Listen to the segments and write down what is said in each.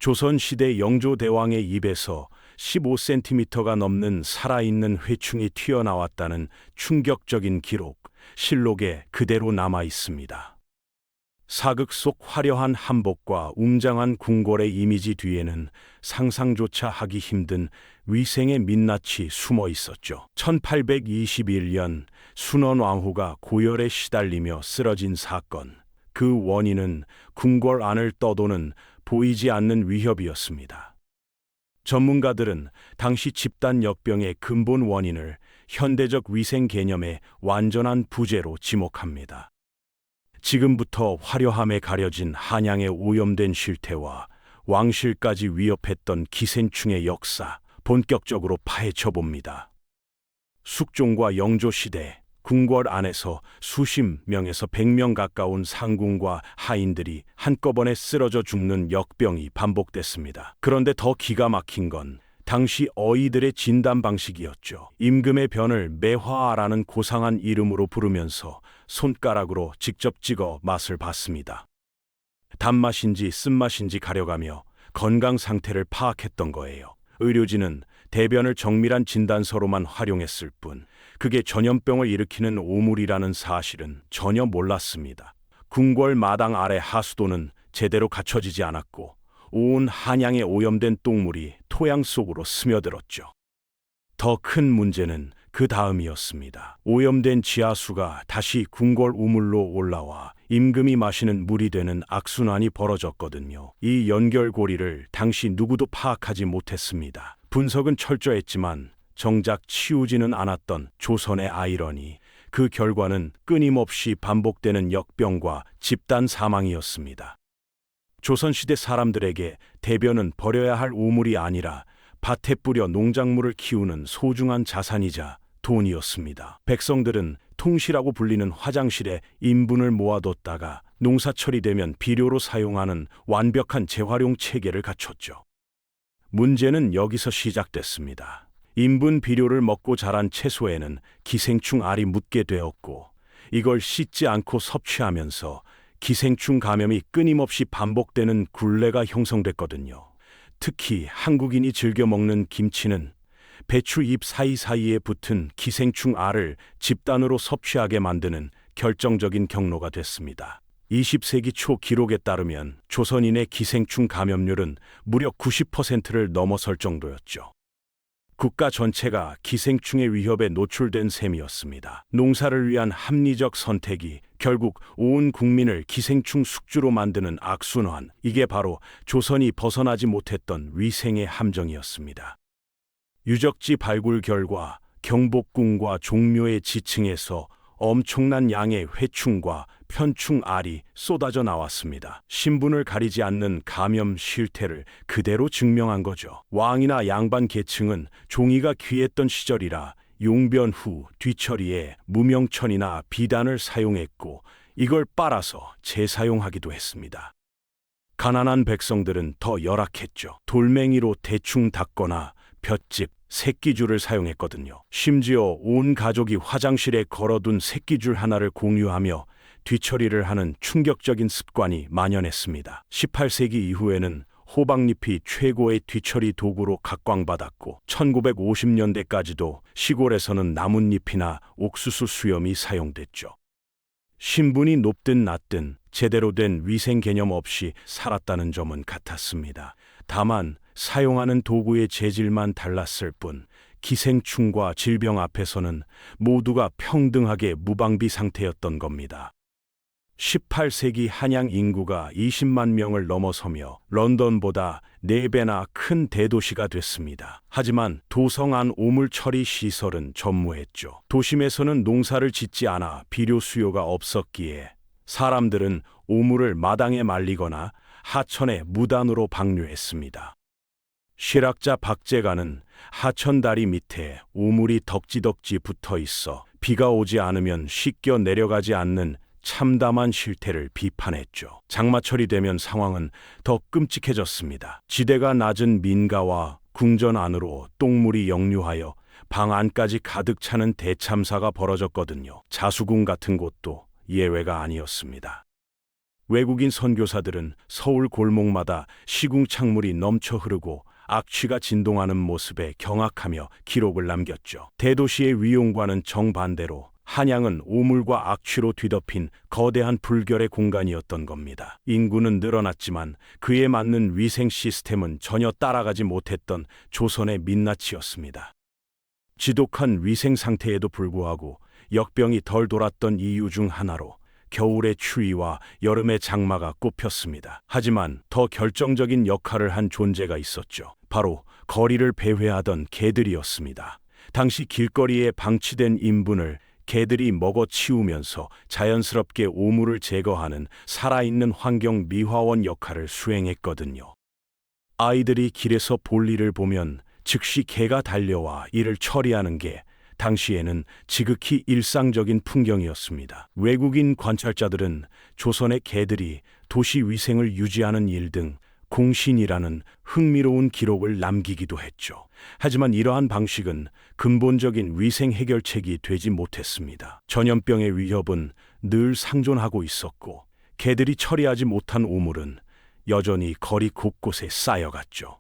조선시대 영조대왕의 입에서 15cm가 넘는 살아있는 회충이 튀어나왔다는 충격적인 기록, 실록에 그대로 남아 있습니다. 사극 속 화려한 한복과 웅장한 궁궐의 이미지 뒤에는 상상조차 하기 힘든 위생의 민낯이 숨어 있었죠. 1821년 순원왕후가 고열에 시달리며 쓰러진 사건, 그 원인은 궁궐 안을 떠도는 보이지 않는 위협이었습니다. 전문가들은 당시 집단 역병의 근본 원인을 현대적 위생 개념의 완전한 부재로 지목합니다. 지금부터 화려함에 가려진 한양의 오염된 실태와 왕실까지 위협했던 기생충의 역사, 본격적으로 파헤쳐 봅니다. 숙종과 영조시대, 궁궐 안에서 수십 명에서 100명 가까운 상궁과 하인들이 한꺼번에 쓰러져 죽는 역병이 반복됐습니다. 그런데 더 기가 막힌 건 당시 어이들의 진단 방식이었죠. 임금의 변을 매화라는 고상한 이름으로 부르면서 손가락으로 직접 찍어 맛을 봤습니다. 단맛인지 쓴맛인지 가려가며 건강 상태를 파악했던 거예요. 의료진은 대변을 정밀한 진단서로만 활용했을 뿐 그게 전염병을 일으키는 오물이라는 사실은 전혀 몰랐습니다. 궁궐 마당 아래 하수도는 제대로 갖춰지지 않았고 온 한양에 오염된 똥물이 토양 속으로 스며들었죠. 더 큰 문제는 그 다음이었습니다. 오염된 지하수가 다시 궁궐 우물로 올라와 임금이 마시는 물이 되는 악순환이 벌어졌거든요. 이 연결고리를 당시 누구도 파악하지 못했습니다. 분석은 철저했지만 정작 치우지는 않았던 조선의 아이러니, 그 결과는 끊임없이 반복되는 역병과 집단 사망이었습니다. 조선시대 사람들에게 대변은 버려야 할 오물이 아니라 밭에 뿌려 농작물을 키우는 소중한 자산이자 돈이었습니다. 백성들은 통시라고 불리는 화장실에 인분을 모아뒀다가 농사철이 되면 비료로 사용하는 완벽한 재활용 체계를 갖췄죠. 문제는 여기서 시작됐습니다. 인분 비료를 먹고 자란 채소에는 기생충 알이 묻게 되었고 이걸 씻지 않고 섭취하면서 기생충 감염이 끊임없이 반복되는 굴레가 형성됐거든요. 특히 한국인이 즐겨 먹는 김치는 배추 잎 사이사이에 붙은 기생충 알을 집단으로 섭취하게 만드는 결정적인 경로가 됐습니다. 20세기 초 기록에 따르면 조선인의 기생충 감염률은 무려 90%를 넘어설 정도였죠. 국가 전체가 기생충의 위협에 노출된 셈이었습니다. 농사를 위한 합리적 선택이 결국 온 국민을 기생충 숙주로 만드는 악순환, 이게 바로 조선이 벗어나지 못했던 위생의 함정이었습니다. 유적지 발굴 결과 경복궁과 종묘의 지층에서 엄청난 양의 회충과 편충 알이 쏟아져 나왔습니다. 신분을 가리지 않는 감염 실태를 그대로 증명한 거죠. 왕이나 양반 계층은 종이가 귀했던 시절이라 용변 후 뒤처리에 무명천이나 비단을 사용했고 이걸 빨아서 재사용하기도 했습니다. 가난한 백성들은 더 열악했죠. 돌멩이로 대충 닦거나 볏짚, 새끼줄을 사용했거든요. 심지어 온 가족이 화장실에 걸어둔 새끼줄 하나를 공유하며 뒤처리를 하는 충격적인 습관이 만연했습니다. 18세기 이후에는 호박잎이 최고의 뒤처리 도구로 각광받았고 1950년대까지도 시골에서는 나뭇잎이나 옥수수 수염이 사용됐죠. 신분이 높든 낮든 제대로 된 위생 개념 없이 살았다는 점은 같았습니다. 다만 사용하는 도구의 재질만 달랐을 뿐 기생충과 질병 앞에서는 모두가 평등하게 무방비 상태였던 겁니다. 18세기 한양 인구가 20만 명을 넘어서며 런던보다 4배나 큰 대도시가 됐습니다. 하지만 도성 안 오물 처리 시설은 전무했죠. 도심에서는 농사를 짓지 않아 비료 수요가 없었기에 사람들은 오물을 마당에 말리거나 하천에 무단으로 방류했습니다. 실학자 박재가는 하천 다리 밑에 오물이 덕지덕지 붙어 있어 비가 오지 않으면 씻겨 내려가지 않는 참담한 실태를 비판했죠. 장마철이 되면 상황은 더 끔찍해졌습니다. 지대가 낮은 민가와 궁전 안으로 똥물이 역류하여 방 안까지 가득 차는 대참사가 벌어졌거든요. 자수궁 같은 곳도 예외가 아니었습니다. 외국인 선교사들은 서울 골목마다 시궁창물이 넘쳐 흐르고 악취가 진동하는 모습에 경악하며 기록을 남겼죠. 대도시의 위용과는 정반대로 한양은 오물과 악취로 뒤덮인 거대한 불결의 공간이었던 겁니다. 인구는 늘어났지만 그에 맞는 위생 시스템은 전혀 따라가지 못했던 조선의 민낯이었습니다. 지독한 위생 상태에도 불구하고 역병이 덜 돌았던 이유 중 하나로 겨울의 추위와 여름의 장마가 꼽혔습니다. 하지만 더 결정적인 역할을 한 존재가 있었죠. 바로 거리를 배회하던 개들이었습니다. 당시 길거리에 방치된 인분을 개들이 먹어치우면서 자연스럽게 오물을 제거하는 살아있는 환경 미화원 역할을 수행했거든요. 아이들이 길에서 볼일을 보면 즉시 개가 달려와 이를 처리하는 게 당시에는 지극히 일상적인 풍경이었습니다. 외국인 관찰자들은 조선의 개들이 도시 위생을 유지하는 일 등 공신이라는 흥미로운 기록을 남기기도 했죠. 하지만 이러한 방식은 근본적인 위생 해결책이 되지 못했습니다. 전염병의 위협은 늘 상존하고 있었고 개들이 처리하지 못한 오물은 여전히 거리 곳곳에 쌓여갔죠.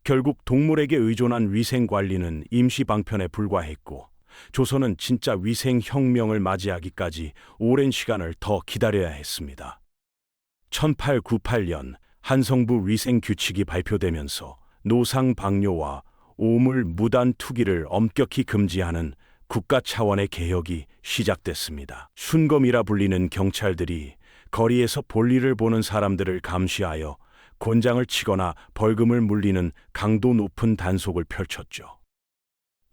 결국 동물에게 의존한 위생 관리는 임시 방편에 불과했고 조선은 진짜 위생 혁명을 맞이하기까지 오랜 시간을 더 기다려야 했습니다. 1898년 한성부 위생 규칙이 발표되면서 노상 방뇨와 오물 무단 투기를 엄격히 금지하는 국가 차원의 개혁이 시작됐습니다. 순검이라 불리는 경찰들이 거리에서 볼일을 보는 사람들을 감시하여 곤장을 치거나 벌금을 물리는 강도 높은 단속을 펼쳤죠.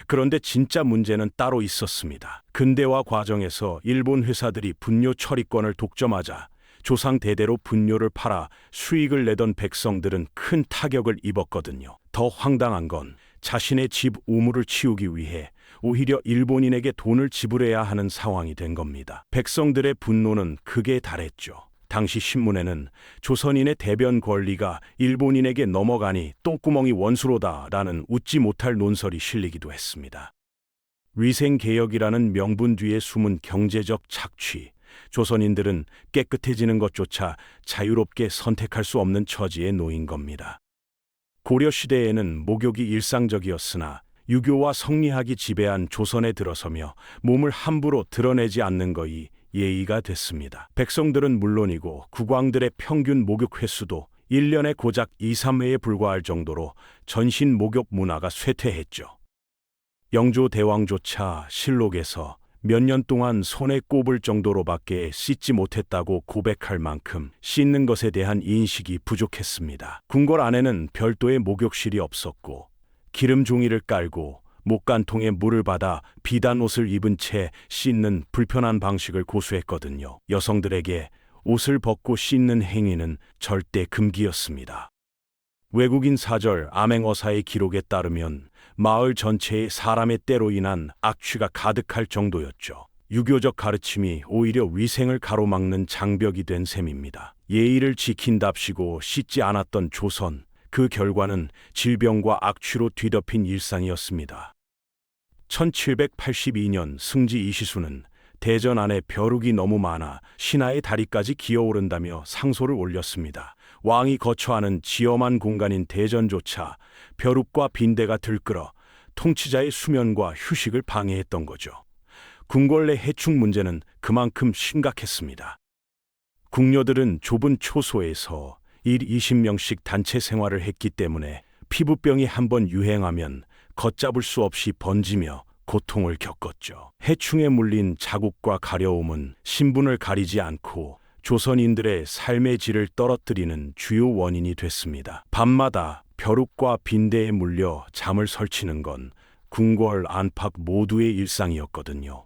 그런데 진짜 문제는 따로 있었습니다. 근대화 과정에서 일본 회사들이 분뇨 처리권을 독점하자 조상 대대로 분뇨를 팔아 수익을 내던 백성들은 큰 타격을 입었거든요. 더 황당한 건 자신의 집 오물을 치우기 위해 오히려 일본인에게 돈을 지불해야 하는 상황이 된 겁니다. 백성들의 분노는 극에 달했죠. 당시 신문에는 조선인의 대변 권리가 일본인에게 넘어가니 똥구멍이 원수로다라는 웃지 못할 논설이 실리기도 했습니다. 위생개혁이라는 명분 뒤에 숨은 경제적 착취, 조선인들은 깨끗해지는 것조차 자유롭게 선택할 수 없는 처지에 놓인 겁니다. 고려시대에는 목욕이 일상적이었으나 유교와 성리학이 지배한 조선에 들어서며 몸을 함부로 드러내지 않는 것이 예의가 됐습니다. 백성들은 물론이고 국왕들의 평균 목욕 횟수도 1년에 고작 2, 3회에 불과할 정도로 전신 목욕 문화가 쇠퇴했죠. 영조 대왕조차 실록에서 몇 년 동안 손에 꼽을 정도로밖에 씻지 못했다고 고백할 만큼 씻는 것에 대한 인식이 부족했습니다. 궁궐 안에는 별도의 목욕실이 없었고 기름 종이를 깔고 목간통에 물을 받아 비단 옷을 입은 채 씻는 불편한 방식을 고수했거든요. 여성들에게 옷을 벗고 씻는 행위는 절대 금기였습니다. 외국인 사절 암행어사의 기록에 따르면 마을 전체에 사람의 때로 인한 악취가 가득할 정도였죠. 유교적 가르침이 오히려 위생을 가로막는 장벽이 된 셈입니다. 예의를 지킨답시고 씻지 않았던 조선, 그 결과는 질병과 악취로 뒤덮인 일상이었습니다. 1782년 승지 이시수는 대전 안에 벼룩이 너무 많아 신하의 다리까지 기어오른다며 상소를 올렸습니다. 왕이 거처하는 지엄한 공간인 대전조차 벼룩과 빈대가 들끓어 통치자의 수면과 휴식을 방해했던 거죠. 궁궐 내 해충 문제는 그만큼 심각했습니다. 궁녀들은 좁은 초소에서 20명씩 단체 생활을 했기 때문에 피부병이 한번 유행하면 걷잡을 수 없이 번지며 고통을 겪었죠. 해충에 물린 자국과 가려움은 신분을 가리지 않고 조선인들의 삶의 질을 떨어뜨리는 주요 원인이 됐습니다. 밤마다 벼룩과 빈대에 물려 잠을 설치는 건 궁궐 안팎 모두의 일상이었거든요.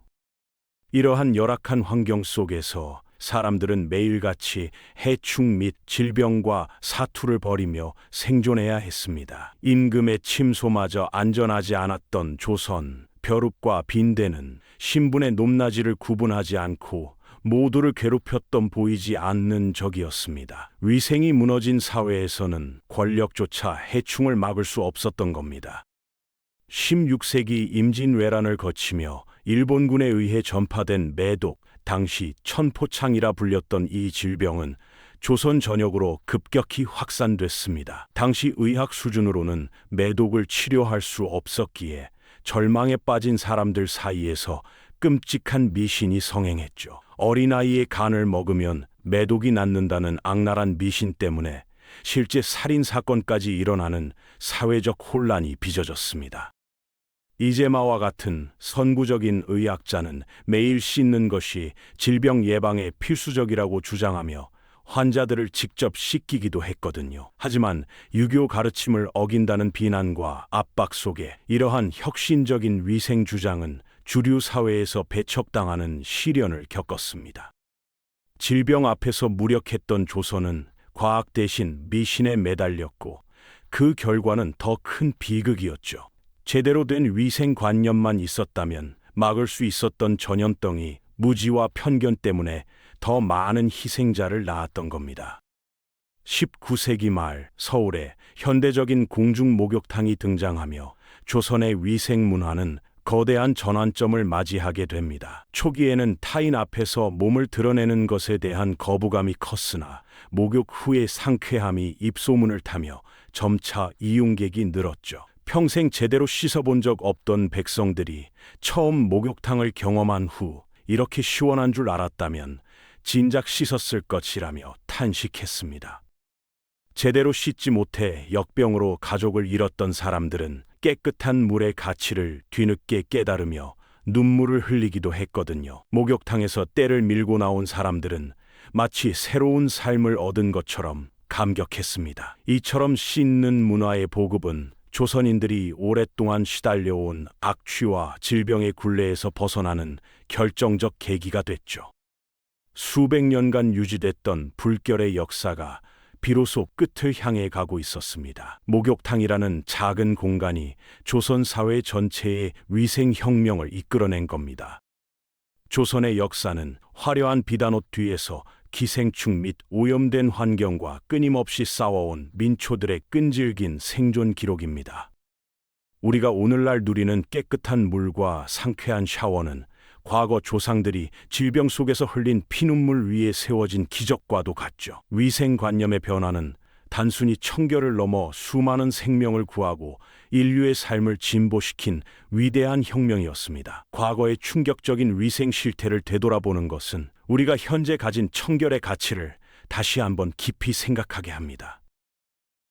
이러한 열악한 환경 속에서 사람들은 매일같이 해충 및 질병과 사투를 벌이며 생존해야 했습니다. 임금의 침소마저 안전하지 않았던 조선, 벼룩과 빈대는 신분의 높낮이를 구분하지 않고 모두를 괴롭혔던 보이지 않는 적이었습니다. 위생이 무너진 사회에서는 권력조차 해충을 막을 수 없었던 겁니다. 16세기 임진왜란을 거치며 일본군에 의해 전파된 매독, 당시 천포창이라 불렸던 이 질병은 조선 전역으로 급격히 확산됐습니다. 당시 의학 수준으로는 매독을 치료할 수 없었기에 절망에 빠진 사람들 사이에서 끔찍한 미신이 성행했죠. 어린아이의 간을 먹으면 매독이 낫는다는 악랄한 미신 때문에 실제 살인 사건까지 일어나는 사회적 혼란이 빚어졌습니다. 이제마와 같은 선구적인 의학자는 매일 씻는 것이 질병 예방에 필수적이라고 주장하며 환자들을 직접 씻기기도 했거든요. 하지만 유교 가르침을 어긴다는 비난과 압박 속에 이러한 혁신적인 위생 주장은 주류 사회에서 배척당하는 시련을 겪었습니다. 질병 앞에서 무력했던 조선은 과학 대신 미신에 매달렸고 그 결과는 더 큰 비극이었죠. 제대로 된 위생관념만 있었다면 막을 수 있었던 전염병이 무지와 편견 때문에 더 많은 희생자를 낳았던 겁니다. 19세기 말 서울에 현대적인 공중 목욕탕이 등장하며 조선의 위생 문화는 거대한 전환점을 맞이하게 됩니다. 초기에는 타인 앞에서 몸을 드러내는 것에 대한 거부감이 컸으나 목욕 후의 상쾌함이 입소문을 타며 점차 이용객이 늘었죠. 평생 제대로 씻어본 적 없던 백성들이 처음 목욕탕을 경험한 후 이렇게 시원한 줄 알았다면 진작 씻었을 것이라며 탄식했습니다. 제대로 씻지 못해 역병으로 가족을 잃었던 사람들은 깨끗한 물의 가치를 뒤늦게 깨달으며 눈물을 흘리기도 했거든요. 목욕탕에서 때를 밀고 나온 사람들은 마치 새로운 삶을 얻은 것처럼 감격했습니다. 이처럼 씻는 문화의 보급은 조선인들이 오랫동안 시달려온 악취와 질병의 굴레에서 벗어나는 결정적 계기가 됐죠. 수백 년간 유지됐던 불결의 역사가 비로소 끝을 향해 가고 있었습니다. 목욕탕이라는 작은 공간이 조선 사회 전체의 위생혁명을 이끌어낸 겁니다. 조선의 역사는 화려한 비단옷 뒤에서 기생충 및 오염된 환경과 끊임없이 싸워온 민초들의 끈질긴 생존 기록입니다. 우리가 오늘날 누리는 깨끗한 물과 상쾌한 샤워는 과거 조상들이 질병 속에서 흘린 피눈물 위에 세워진 기적과도 같죠. 위생관념의 변화는 단순히 청결을 넘어 수많은 생명을 구하고 인류의 삶을 진보시킨 위대한 혁명이었습니다. 과거의 충격적인 위생 실태를 되돌아보는 것은 우리가 현재 가진 청결의 가치를 다시 한번 깊이 생각하게 합니다.